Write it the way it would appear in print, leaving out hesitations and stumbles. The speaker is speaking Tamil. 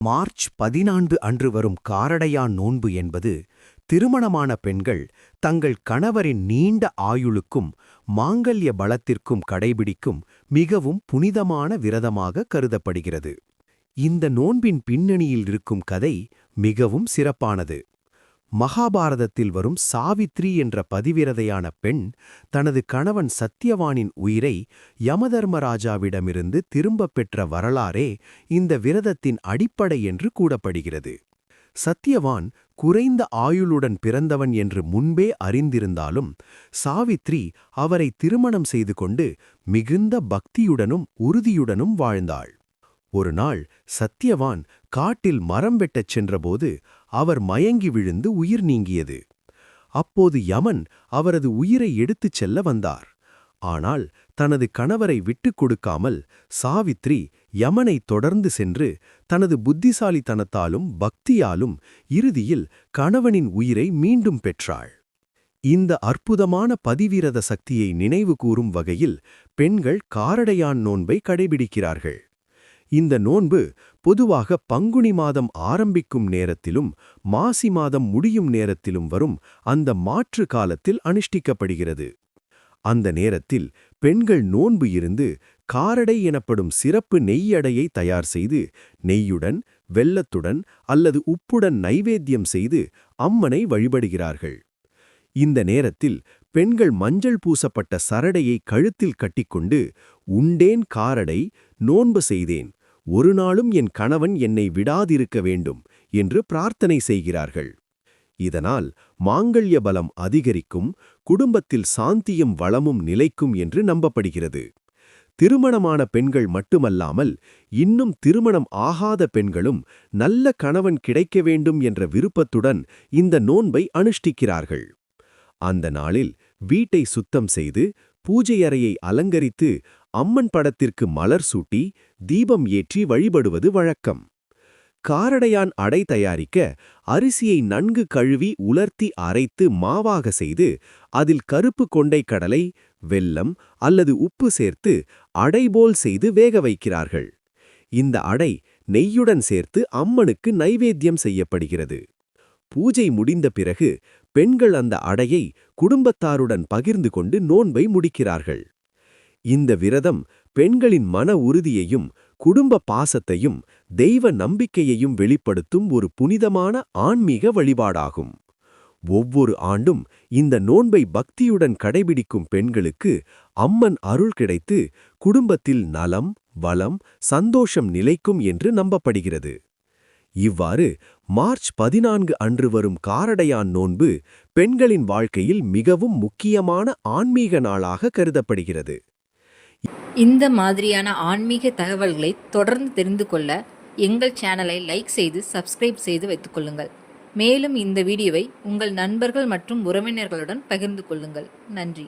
மார்ச் 14 அன்று வரும் காரடையான் நோன்பு என்பது திருமணமான பெண்கள் தங்கள் கணவரின் நீண்ட ஆயுளுக்கும் மாங்கல்ய பலத்திற்கும் கடைபிடிக்கும் மிகவும் புனிதமான விரதமாக கருதப்படுகிறது. இந்த நோன்பின் பின்னணியில் இருக்கும் கதை மிகவும் சிறப்பானது. மகாபாரதத்தில் வரும் சாவித்ரி என்ற பதிவிரதையான பெண் தனது கணவன் சத்யவானின் உயிரை யமதர்மராஜாவிடமிருந்து திரும்பப் பெற்ற வரலாறே இந்த விரதத்தின் அடிப்படை என்று கூறப்படுகிறது. சத்யவான் குறைந்த ஆயுளுடன் பிறந்தவன் என்று முன்பே அறிந்திருந்தாலும் சாவித்ரி அவரை திருமணம் செய்து கொண்டு மிகுந்த பக்தியுடனும் உறுதியுடனும் வாழ்ந்தாள். ஒருநாள் சத்யவான் காட்டில் மரம் வெட்டச் சென்றபோது அவர் மயங்கி விழுந்து உயிர் நீங்கியது. அப்போது யமன் அவரது உயிரை எடுத்துச் செல்ல வந்தார். ஆனால் தனது கணவரை விட்டுக் கொடுக்காமல் சாவித்ரி யமனை தொடர்ந்து சென்று தனது புத்திசாலித்தனத்தாலும் பக்தியாலும் இறுதியில் கணவனின் உயிரை மீண்டும் பெற்றாள். இந்த அற்புதமான பதிவிரத சக்தியை நினைவு கூறும் வகையில் பெண்கள் காரடையான் நோன்பை கடைபிடிக்கிறார்கள். இந்த நோன்பு பொதுவாக பங்குனி மாதம் ஆரம்பிக்கும் நேரத்திலும் மாசி மாதம் முடியும் நேரத்திலும் வரும் அந்த மாற்று காலத்தில் அனுஷ்டிக்கப்படுகிறது. அந்த நேரத்தில் பெண்கள் நோன்பு இருந்து காரடை எனப்படும் சிறப்பு நெய்யடையை தயார் செய்து நெய்யுடன் வெல்லத்துடன் அல்லது உப்புடன் நைவேத்தியம் செய்து அம்மனை வழிபடுகிறார்கள். இந்த நேரத்தில் பெண்கள் மஞ்சள் பூசப்பட்ட சரடையை கழுத்தில் கட்டிக்கொண்டு உண்டேன் காரடை நோன்பு செய்தேன், ஒரு நாளும் என் கணவன் என்னை விடாதிருக்க வேண்டும் என்று பிரார்த்தனை செய்கிறார்கள். இதனால் மாங்கல்ய பலம் அதிகரிக்கும், குடும்பத்தில் சாந்தியும் வளமும் நிலைக்கும் என்று நம்பப்படுகிறது. திருமணமான பெண்கள் மட்டுமல்லாமல் இன்னும் திருமணம் ஆகாத பெண்களும் நல்ல கணவன் கிடைக்க வேண்டும் என்ற விருப்பத்துடன் இந்த நோன்பை அனுஷ்டிக்கிறார்கள். அந்த நாளில் வீட்டை சுத்தம் செய்து பூஜையறையை அலங்கரித்து அம்மன் படத்திற்கு மலர் சூட்டி தீபம் ஏற்றி வழிபடுவது வழக்கம். காரடையான் அடை தயாரிக்க அரிசியை நன்கு கழுவி உலர்த்தி அரைத்து மாவாக செய்து அதில் கருப்பு கொண்டை கடலை, வெல்லம் அல்லது உப்பு சேர்த்து அடைபோல் செய்து வேக வைக்கிறார்கள். இந்த அடை நெய்யுடன் சேர்த்து அம்மனுக்கு நைவேத்தியம் செய்யப்படுகிறது. பூஜை முடிந்த பிறகு பெண்கள் அந்த அடையை குடும்பத்தாருடன் பகிர்ந்து கொண்டு நோன்பை முடிக்கிறார்கள். இந்த விரதம் பெண்களின் மன உறுதியையும் குடும்ப பாசத்தையும் தெய்வ நம்பிக்கையையும் வெளிப்படுத்தும் ஒரு புனிதமான ஆன்மீக வழிபாடாகும். ஒவ்வொரு ஆண்டும் இந்த நோன்பை பக்தியுடன் கடைபிடிக்கும் பெண்களுக்கு அம்மன் அருள் கிடைத்து குடும்பத்தில் நலம், வளம், சந்தோஷம் நிலைக்கும் என்று நம்பப்படுகிறது. இவ்வாறு மார்ச் 14 அன்று வரும் காரடையான் நோன்பு பெண்களின் வாழ்க்கையில் மிகவும் முக்கியமான ஆன்மீக நாளாக கருதப்படுகிறது. இந்த மாதிரியான ஆன்மீக தகவல்களை தொடர்ந்து தெரிந்து கொள்ள எங்கள் சேனலை லைக் செய்து சப்ஸ்கிரைப் செய்து வைத்துக் கொள்ளுங்கள். மேலும் இந்த வீடியோவை உங்கள் நண்பர்கள் மற்றும் உறவினர்களுடன் பகிர்ந்து கொள்ளுங்கள். நன்றி.